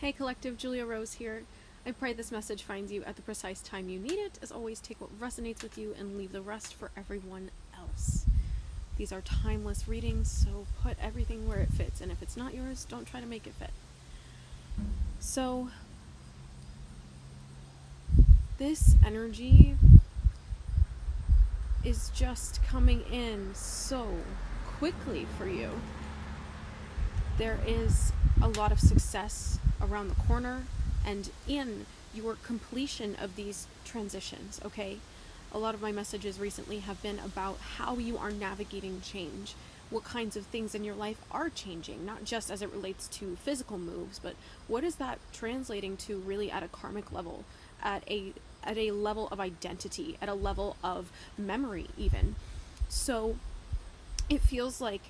Hey Collective, Julia Rose here. I pray this message finds you at the precise time you need it. As always, take what resonates with you and leave the rest for everyone else. These are timeless readings, so put everything where it fits, and if it's not yours, don't try to make it fit. So, this energy is just coming in so quickly for you. There is a lot of success around the corner and in your completion of these transitions, okay? A lot of my messages recently have been about how you are navigating change, what kinds of things in your life are changing, not just as it relates to physical moves, but what is that translating to really at a karmic level, at a level of identity, at a level of memory even. So it feels like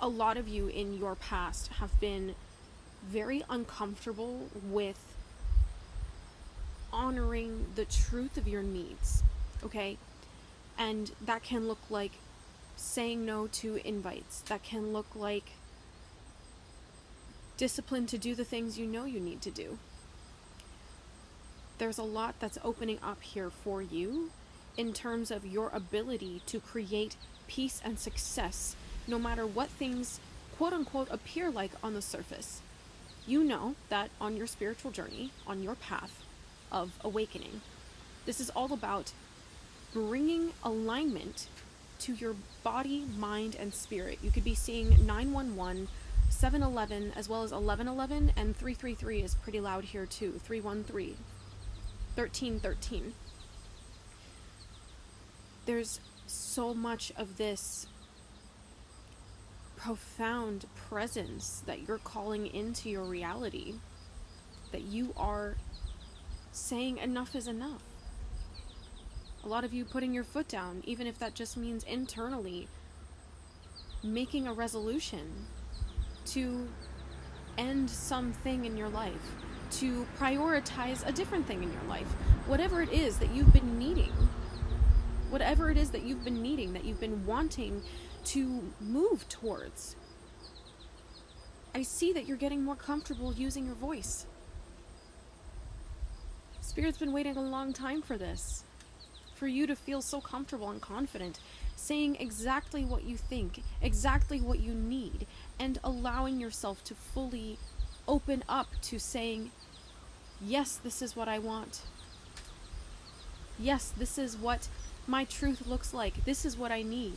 a lot of you in your past have been very uncomfortable with honoring the truth of your needs, okay? And that can look like saying no to invites. That can look like discipline to do the things you know you need to do. There's a lot that's opening up here for you in terms of your ability to create peace and success no matter what things quote-unquote appear like on the surface. You know that on your spiritual journey, on your path of awakening, this is all about bringing alignment to your body, mind, and spirit. You could be seeing 911, 711, as well as 1111, and 333 is pretty loud here too. 313, 1313. There's so much of this profound presence that you're calling into your reality, that you are saying enough is enough. A lot of you putting your foot down, even if that just means internally making a resolution to end something in your life, to prioritize a different thing in your life, whatever it is that you've been needing, that you've been wanting to move towards. I see that you're getting more comfortable using your voice. Spirit's been waiting a long time for this, for you to feel so comfortable and confident, saying exactly what you think, exactly what you need, and allowing yourself to fully open up to saying, yes, this is what I want. Yes, this is what my truth looks like. This is what I need.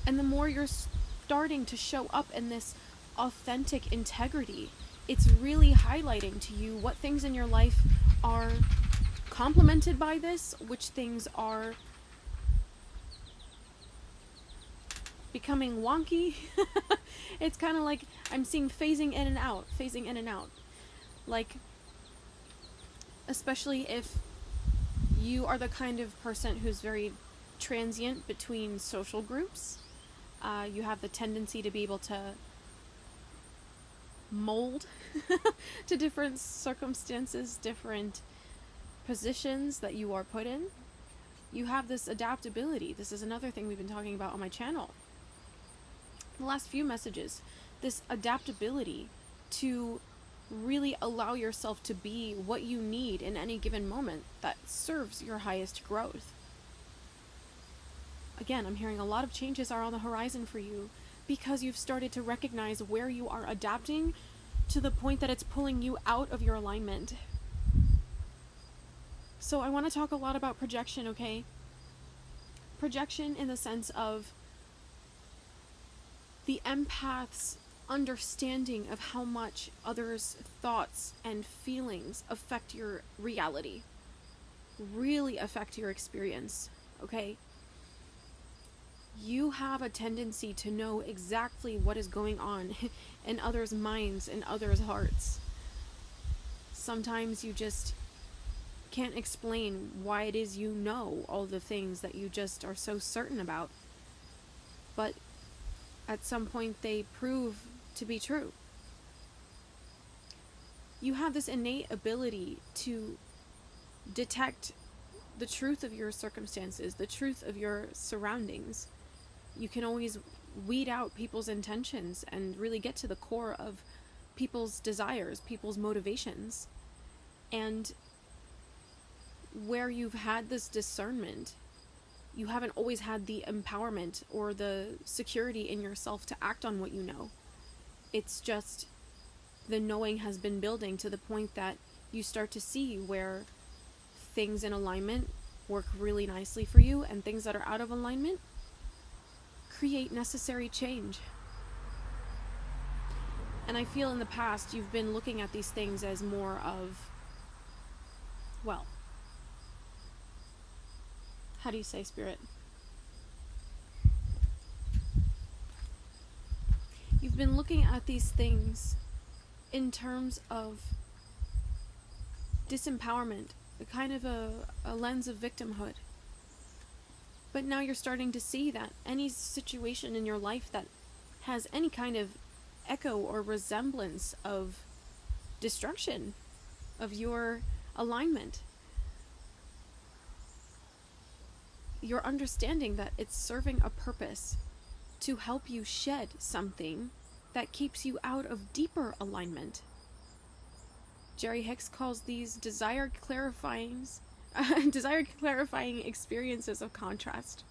And the more you're starting to show up in this authentic integrity, it's really highlighting to you what things in your life are complemented by this, which things are becoming wonky. It's kind of like I'm seeing phasing in and out. Like, especially if you are the kind of person who's very transient between social groups, you have the tendency to be able to mold to different circumstances, different positions that you are put in. You have this adaptability. This is another thing we've been talking about on my channel. The last few messages, this adaptability to really allow yourself to be what you need in any given moment that serves your highest growth. Again, I'm hearing a lot of changes are on the horizon for you because you've started to recognize where you are adapting to the point that it's pulling you out of your alignment. So I want to talk a lot about projection, okay? Projection in the sense of the empath's understanding of how much others' thoughts and feelings affect your reality, really affect your experience, okay? You have a tendency to know exactly what is going on in others' minds and others' hearts. Sometimes you just can't explain why it is you know all the things that you just are so certain about. But at some point they prove to be true. You have this innate ability to detect the truth of your circumstances, the truth of your surroundings. You can always weed out people's intentions and really get to the core of people's desires, people's motivations. And where you've had this discernment, you haven't always had the empowerment or the security in yourself to act on what you know. It's just the knowing has been building to the point that you start to see where things in alignment work really nicely for you, and things that are out of alignment create necessary change. And I feel in the past you've been looking at these things as more of, well, how do you say, Spirit? You've been looking at these things in terms of disempowerment, a kind of a lens of victimhood. But now you're starting to see that any situation in your life that has any kind of echo or resemblance of destruction of your alignment, you're understanding that it's serving a purpose to help you shed something that keeps you out of deeper alignment. Jerry Hicks calls these desire clarifying experiences of contrast.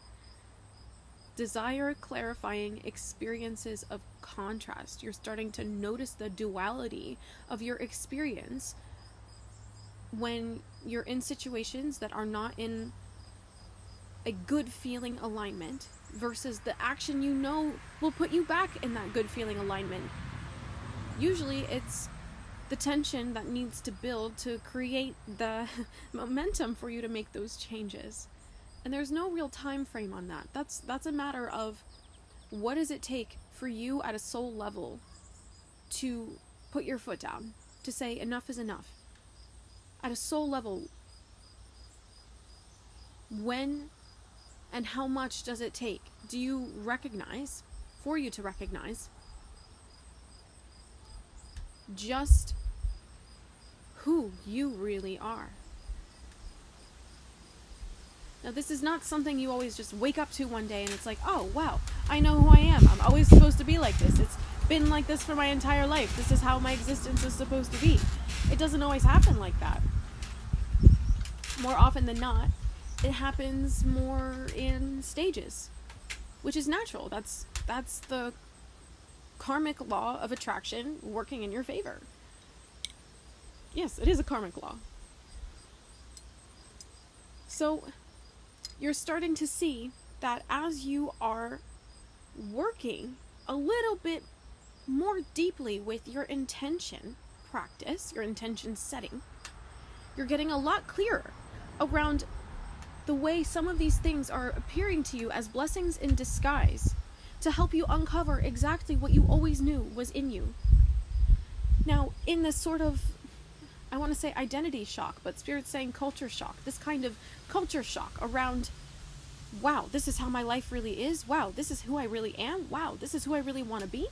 Desire clarifying experiences of contrast. You're starting to notice the duality of your experience when you're in situations that are not in a good feeling alignment versus the action you know will put you back in that good feeling alignment. Usually it's the tension that needs to build to create the momentum for you to make those changes. And there's no real time frame on that. That's a matter of what does it take for you at a soul level to put your foot down, to say enough is enough. At a soul level, when and how much does it take? Do you recognize, for you to recognize, just who you really are? Now, this is not something you always just wake up to one day and it's like, oh, wow, I know who I am. I'm always supposed to be like this. It's been like this for my entire life. This is how my existence is supposed to be. It doesn't always happen like that. More often than not, it happens more in stages, which is natural. That's the karmic law of attraction working in your favor. Yes, it is a karmic law. So you're starting to see that as you are working a little bit more deeply with your intention practice, your intention setting, you're getting a lot clearer around the way some of these things are appearing to you as blessings in disguise to help you uncover exactly what you always knew was in you. Now, in this sort of, I want to say identity shock, but Spirit's saying culture shock, this kind of culture shock around, wow, this is how my life really is. Wow, this is who I really am. Wow, this is who I really want to be.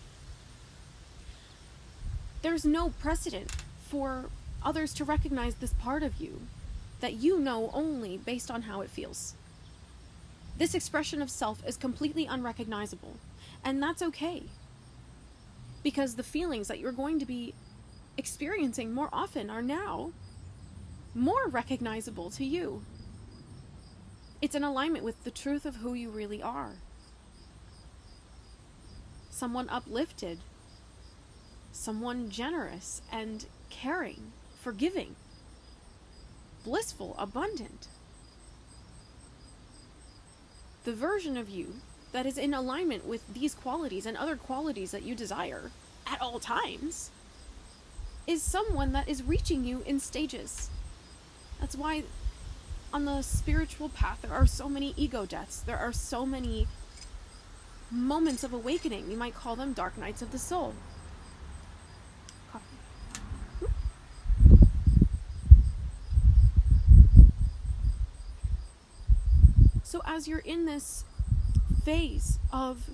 There's no precedent for others to recognize this part of you that you know only based on how it feels. This expression of self is completely unrecognizable, and that's okay, because the feelings that you're going to be experiencing more often are now more recognizable to you. It's in alignment with the truth of who you really are. Someone uplifted, someone generous and caring, forgiving, blissful, abundant. The version of you that is in alignment with these qualities and other qualities that you desire at all times is someone that is reaching you in stages. That's why on the spiritual path there are so many ego deaths. There are so many moments of awakening. You might call them dark nights of the soul. So as you're in this phase of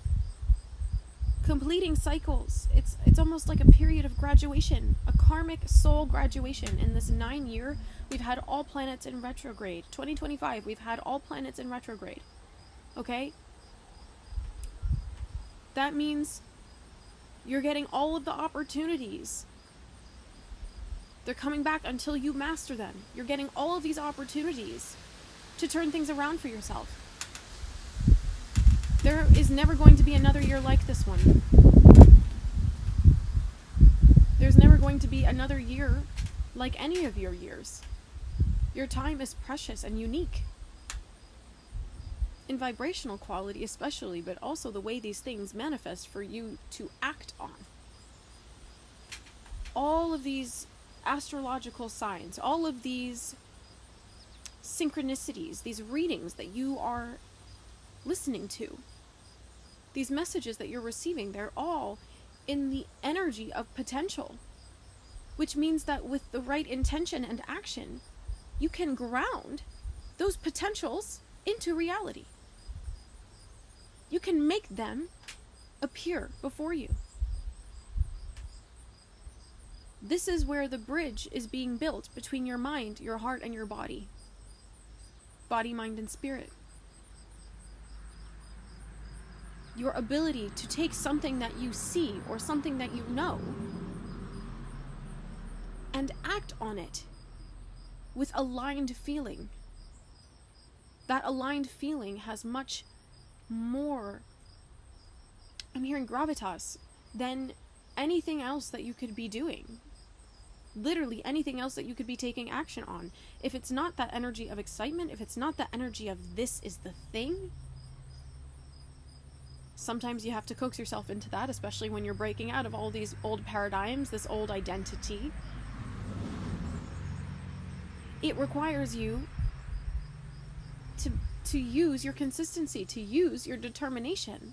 completing cycles, it's almost like a period of graduation, a karmic soul graduation. In this 9-year, we've had all planets in retrograde. 2025, we've had all planets in retrograde. Okay? That means You're getting all of the opportunities. They're coming back until you master them. You're getting all of these opportunities to turn things around for yourself. There is never going to be another year like this one. There's never going to be another year like any of your years. Your time is precious and unique. In vibrational quality especially, but also the way these things manifest for you to act on. All of these astrological signs, all of these synchronicities, these readings that you are listening to, these messages that you're receiving, they're all in the energy of potential, which means that with the right intention and action, you can ground those potentials into reality. You can make them appear before you. This is where the bridge is being built between your mind, your heart, and your body. Body, mind, and spirit. Your ability to take something that you see or something that you know and act on it with aligned feeling. That aligned feeling has much more, I'm hearing gravitas, than anything else that you could be doing. Literally anything else that you could be taking action on. If it's not that energy of excitement, if it's not that energy of this is the thing, sometimes you have to coax yourself into that, especially when you're breaking out of all these old paradigms, this old identity. It requires you to use your consistency, to use your determination,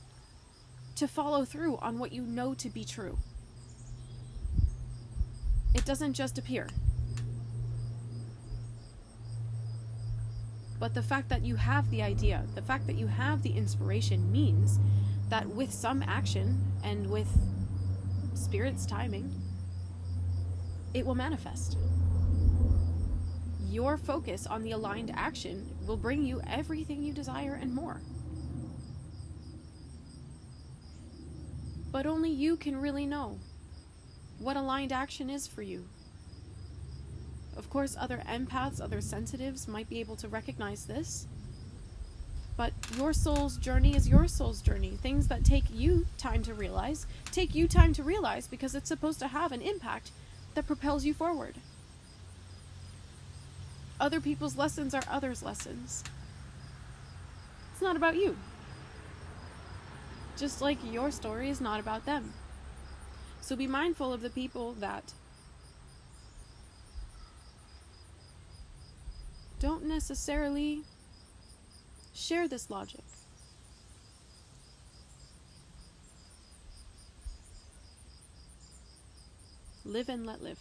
to follow through on what you know to be true. It doesn't just appear. But the fact that you have the idea, the fact that you have the inspiration means that with some action and with Spirit's timing, it will manifest. Your focus on the aligned action will bring you everything you desire and more. But only you can really know what aligned action is for you. Of course, other empaths, other sensitives might be able to recognize this. But your soul's journey is your soul's journey. Things that take you time to realize, take you time to realize because it's supposed to have an impact that propels you forward. Other people's lessons are others' lessons. It's not about you. Just like your story is not about them. So be mindful of the people that don't necessarily share this logic. Live and let live.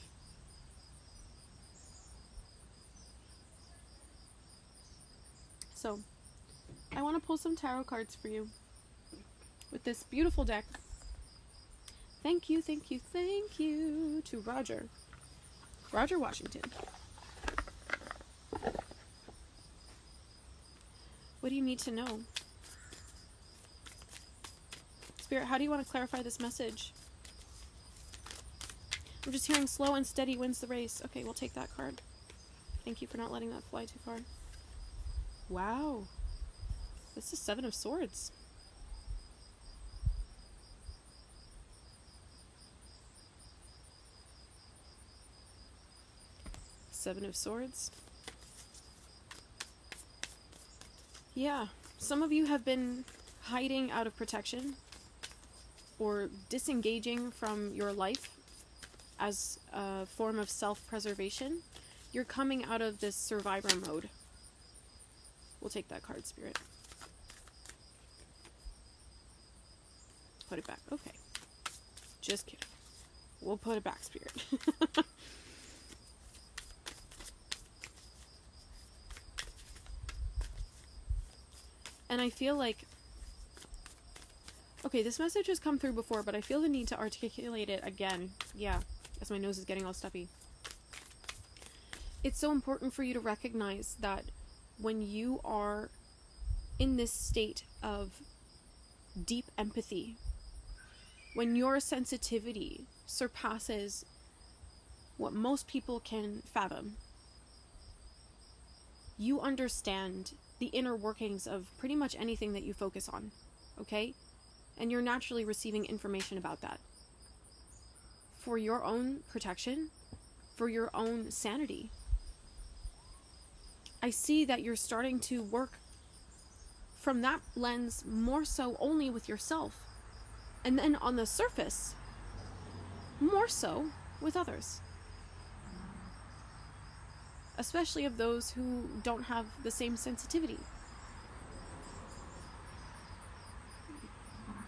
So, I want to pull some tarot cards for you with this beautiful deck. Thank you, thank you, thank you to Roger Washington. What do you need to know? Spirit, how do you want to clarify this message? I'm just hearing slow and steady wins the race. Okay, we'll take that card. Thank you for not letting that fly too far. Wow. This is Seven of Swords. Seven of Swords. Yeah, some of you have been hiding out of protection or disengaging from your life as a form of self-preservation. You're coming out of this survivor mode. We'll take that card, Spirit. Put it back. Okay. Just kidding. We'll put it back, Spirit. And I feel like, okay, this message has come through before, but I feel the need to articulate it again. Yeah, as my nose is getting all stuffy. It's so important for you to recognize that when you are in this state of deep empathy when your sensitivity surpasses what most people can fathom, you understand the inner workings of pretty much anything that you focus on, okay? And you're naturally receiving information about that. For your own protection, for your own sanity. I see that you're starting to work from that lens more so only with yourself. And then on the surface, more so with others. Especially of those who don't have the same sensitivity.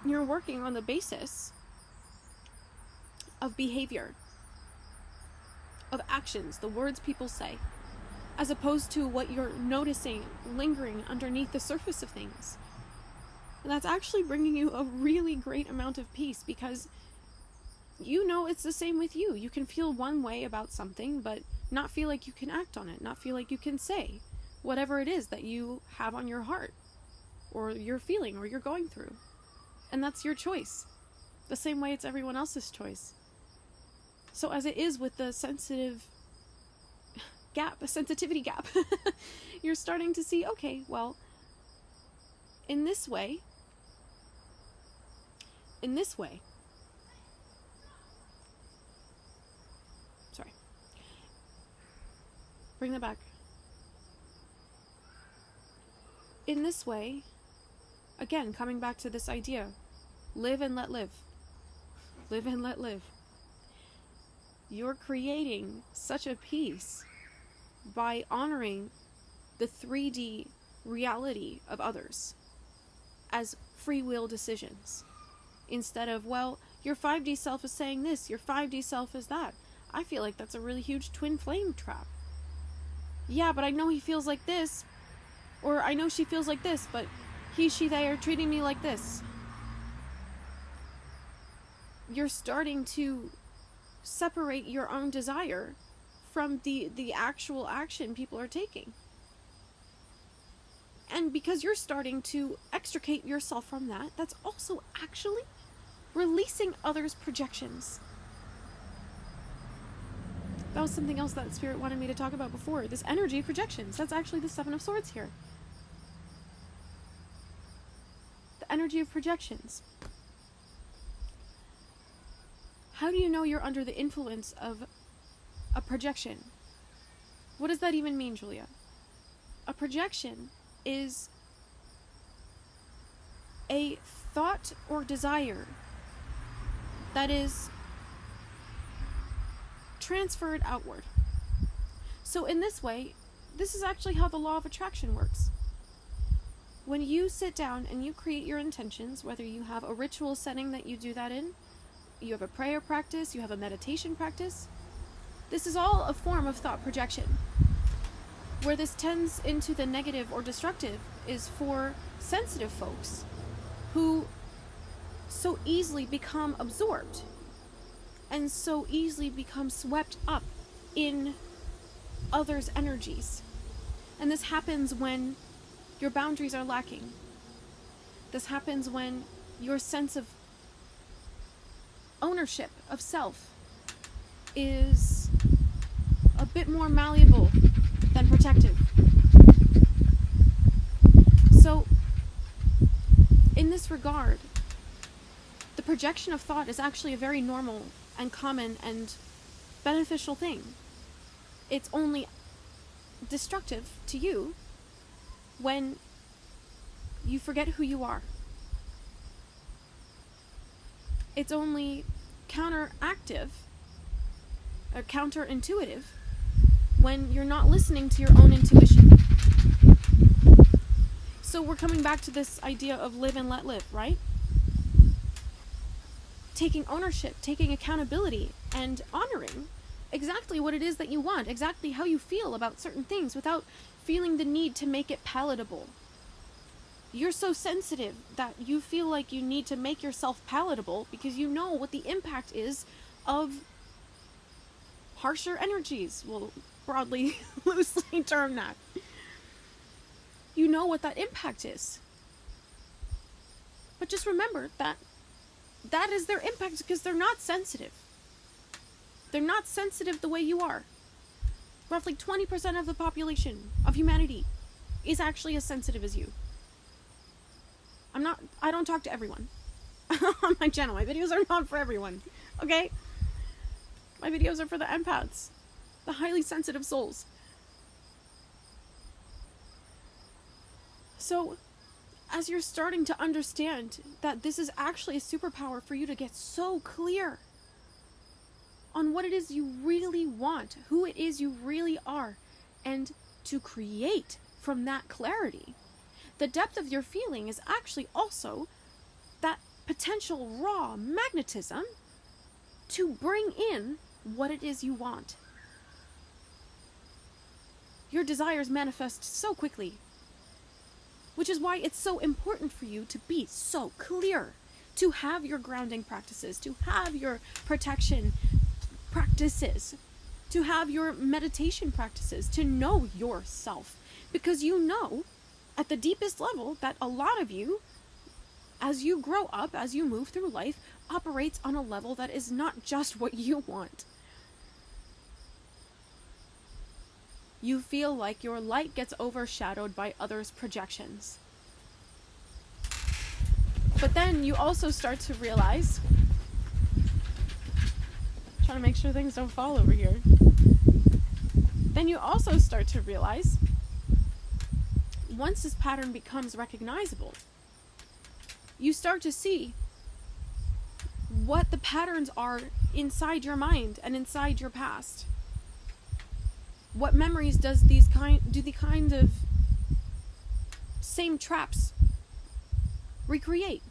You're working on the basis of behavior, of actions, the words people say, as opposed to what you're noticing lingering underneath the surface of things. And that's actually bringing you a really great amount of peace, because you know it's the same with you. You can feel one way about something, but not feel like you can act on it, not feel like you can say whatever it is that you have on your heart, or you're feeling, or you're going through. And that's your choice. The same way it's everyone else's choice. So as it is with the sensitivity gap, you're starting to see, okay, well, in this way, sorry, bring that back. In this way, again, coming back to this idea, live and let live. Live and let live. You're creating such a peace by honoring the 3D reality of others as free will decisions. Instead of, well, your 5D self is saying this, your 5D self is that. I feel like that's a really huge twin flame trap. Yeah, but I know he feels like this, or I know she feels like this, but he, she, they are treating me like this. You're starting to separate your own desire from the actual action people are taking. And because you're starting to extricate yourself from that, that's also actually releasing others' projections. That was something else that Spirit wanted me to talk about before. This energy of projections. That's actually the 7 of Swords here. The energy of projections. How do you know you're under the influence of a projection? What does that even mean, Julia? A projection is a thought or desire that is transferred outward. So in this way, this is actually how the law of attraction works. When you sit down and you create your intentions, whether you have a ritual setting that you do that in, you have a prayer practice, you have a meditation practice, this is all a form of thought projection. Where this tends into the negative or destructive is for sensitive folks who so easily become absorbed and so easily become swept up in others' energies. And this happens when your boundaries are lacking. This happens when your sense of ownership of self is a bit more malleable than protective. So, in this regard, the projection of thought is actually a very normal and common and beneficial thing. It's only destructive to you when you forget who you are. It's only counterintuitive when you're not listening to your own intuition. So we're coming back to this idea of live and let live, right? Taking ownership, taking accountability, and honoring exactly what it is that you want, exactly how you feel about certain things without feeling the need to make it palatable. You're so sensitive that you feel like you need to make yourself palatable because you know what the impact is of harsher energies. We'll broadly, loosely term that. You know what that impact is. But just remember that that is their impact, because they're not sensitive. They're not sensitive the way you are. Roughly 20% of the population of humanity is actually as sensitive as you. I don't talk to everyone on my channel. My videos are not for everyone, okay? My videos are for the empaths, the highly sensitive souls. So, as you're starting to understand that this is actually a superpower for you to get so clear on what it is you really want, who it is you really are, and to create from that clarity. The depth of your feeling is actually also that potential raw magnetism to bring in what it is you want. Your desires manifest so quickly, which is why it's so important for you to be so clear, to have your grounding practices, to have your protection practices, to have your meditation practices, to know yourself. Because you know, at the deepest level, that a lot of you, as you grow up, as you move through life, operates on a level that is not just what you want. You feel like your light gets overshadowed by others' projections. But then you also start to realize, trying to make sure things don't fall over here. Then you also start to realize, once this pattern becomes recognizable, you start to see what the patterns are inside your mind and inside your past. What memories do the kind of same traps recreate?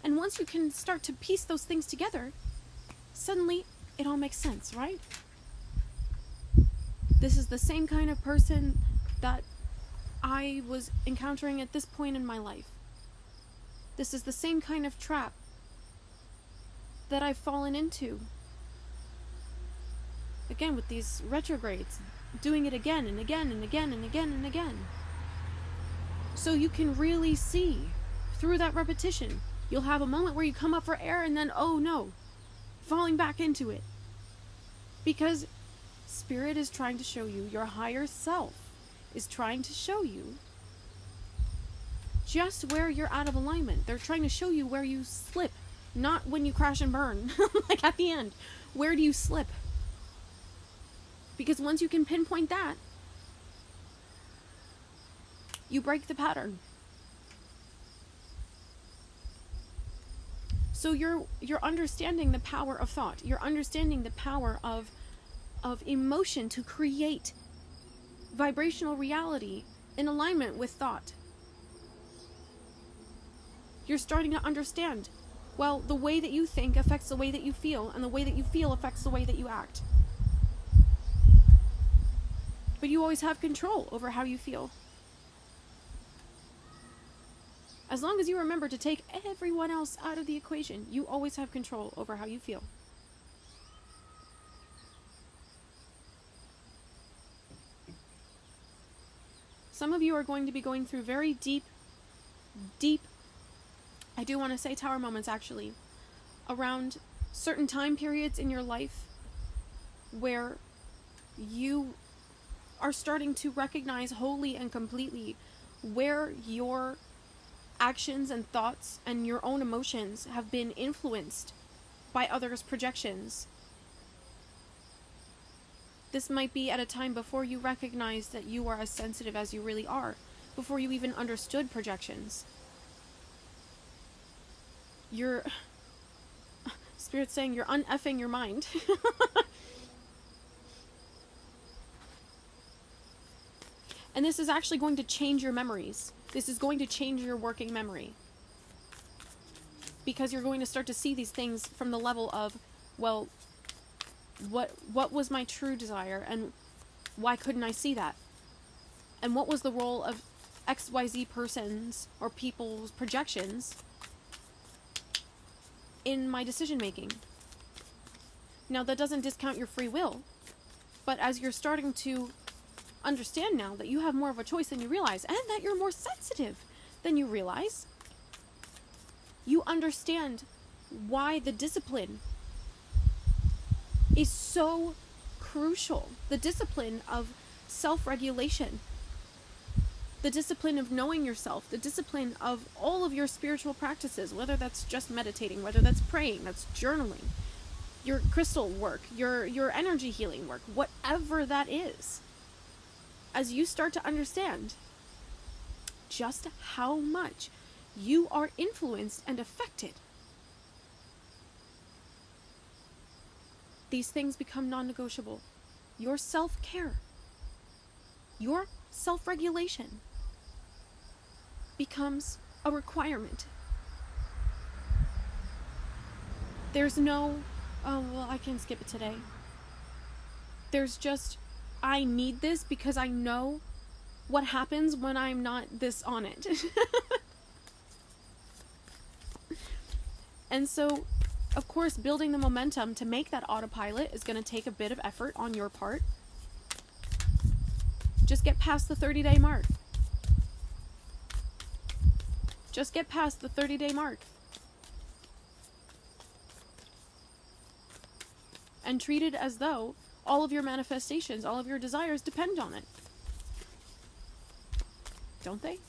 And once you can start to piece those things together, suddenly it all makes sense, right? This is the same kind of person that I was encountering at this point in my life. This is the same kind of trap that I've fallen into. Again, with these retrogrades, doing it again and again and again and again and again. So you can really see through that repetition. You'll have a moment where you come up for air and then, oh no, falling back into it. Because Spirit is trying to show you, your higher self is trying to show you just where you're out of alignment. They're trying to show you where you slip, not when you crash and burn, like at the end. Where do you slip? Because once you can pinpoint that, you break the pattern. So you're understanding the power of thought. You're understanding the power of emotion to create vibrational reality in alignment with thought. You're starting to understand, well, the way that you think affects the way that you feel, and the way that you feel affects the way that you act. But you always have control over how you feel. As long as you remember to take everyone else out of the equation, you always have control over how you feel. Some of you are going to be going through very deep, I do want to say tower moments actually, around certain time periods in your life where you are starting to recognize wholly and completely where your actions and thoughts and your own emotions have been influenced by others' projections. This might be at a time before you recognize that you are as sensitive as you really are, before you even understood projections. Spirit's saying you're un-effing your mind. And this is actually going to change your memories. This is going to change your working memory. Because you're going to start to see these things from the level of, well, what was my true desire, and why couldn't I see that? And what was the role of XYZ persons or people's projections in my decision making? Now, that doesn't discount your free will, but as you're starting to understand now that you have more of a choice than you realize, and that you're more sensitive than you realize, You understand why the discipline is so crucial. The discipline of self-regulation. The discipline of knowing yourself. The discipline of all of your spiritual practices, whether that's just meditating, whether that's praying, that's journaling, your crystal work, your energy healing work, whatever that is. As you start to understand just how much you are influenced and affected, these things become non-negotiable. Your self-care, your self-regulation becomes a requirement. There's no, oh, well, I can skip it today. There's just, I need this because I know what happens when I'm not this on it. And so, of course, building the momentum to make that autopilot is going to take a bit of effort on your part. Just get past the 30-day mark. Just get past the 30-day mark. And treat it as though all of your manifestations, all of your desires depend on it. Don't they?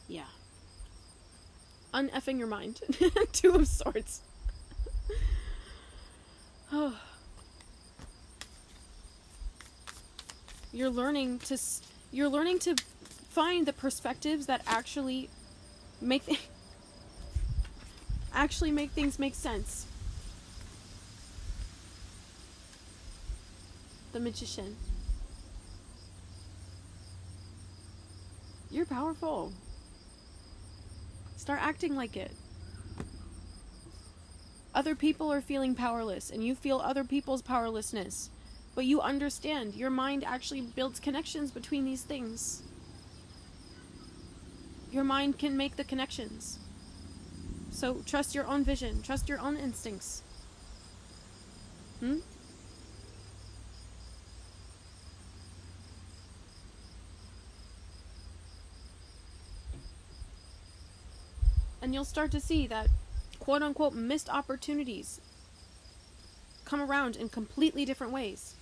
Yeah. Uneffing your mind. Two of Swords. Oh. You're learning to find the perspectives that actually make things make sense. The Magician. You're powerful. Start acting like it. Other people are feeling powerless, and you feel other people's powerlessness. But you understand, your mind actually builds connections between these things. Your mind can make the connections. So trust your own vision. Trust your own instincts. And you'll start to see that quote-unquote missed opportunities come around in completely different ways.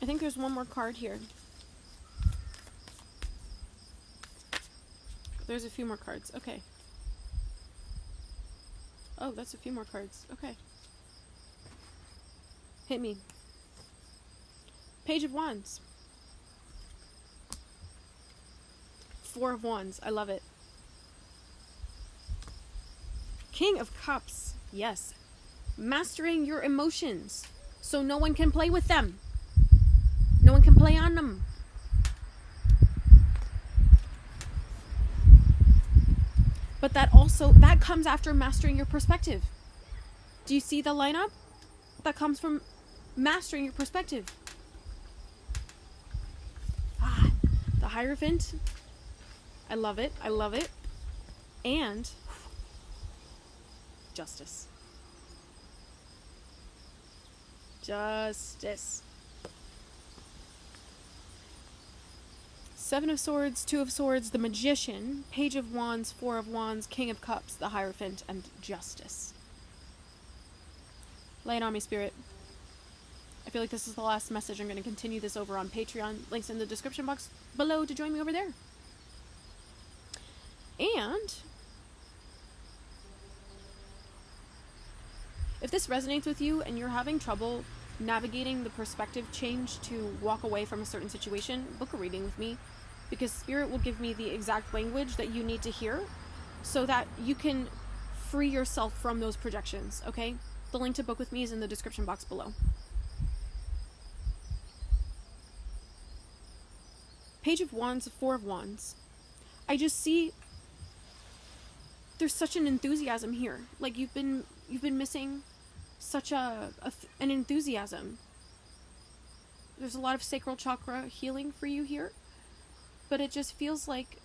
I think there's one more card here. There's a few more cards. Okay. Oh, that's a few more cards. Okay. Hit me. Page of Wands. Four of Wands. I love it. King of Cups. Yes. Mastering your emotions so no one can play with them. No one can play on them. But that comes after mastering your perspective. Do you see the lineup? That comes from mastering your perspective. The Hierophant. I love it. I love it. And Justice. Justice. Seven of Swords, Two of Swords, the Magician, Page of Wands, Four of Wands, King of Cups, the Hierophant, and Justice. Lay it on me, Spirit. I feel like this is the last message. I'm going to continue this over on Patreon. Links in the description box below to join me over there. And if this resonates with you and you're having trouble navigating the perspective change to walk away from a certain situation, book a reading with me, because Spirit will give me the exact language that you need to hear so that you can free yourself from those projections, okay? The link to book with me is in the description box below. Page of Wands, Four of Wands. I just see there's such an enthusiasm here. Like you've been missing such an enthusiasm. There's a lot of sacral chakra healing for you here, but it just feels like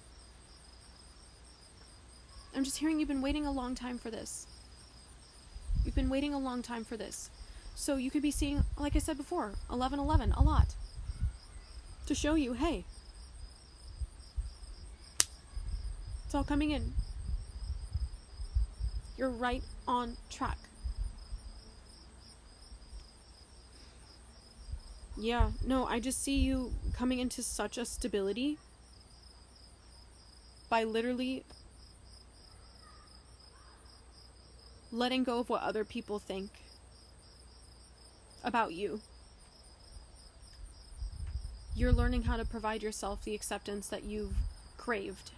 I'm just hearing you've been waiting a long time for this. You've been waiting a long time for this. So you could be seeing, like I said before, 1111 a lot. To show you, hey, it's all coming in. You're right on track. Yeah, no, I just see you coming into such a stability by literally letting go of what other people think about you. You're learning how to provide yourself the acceptance that you've craved.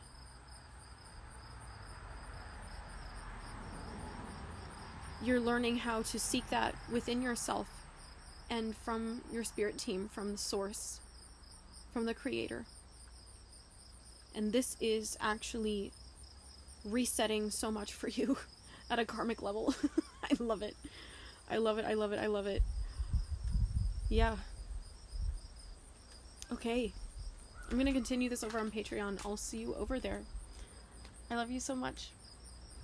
You're learning how to seek that within yourself and from your spirit team, from the source, from the creator. And this is actually resetting so much for you at a karmic level. I love it. I love it. I love it. I love it. Yeah. Okay. I'm going to continue this over on Patreon. I'll see you over there. I love you so much.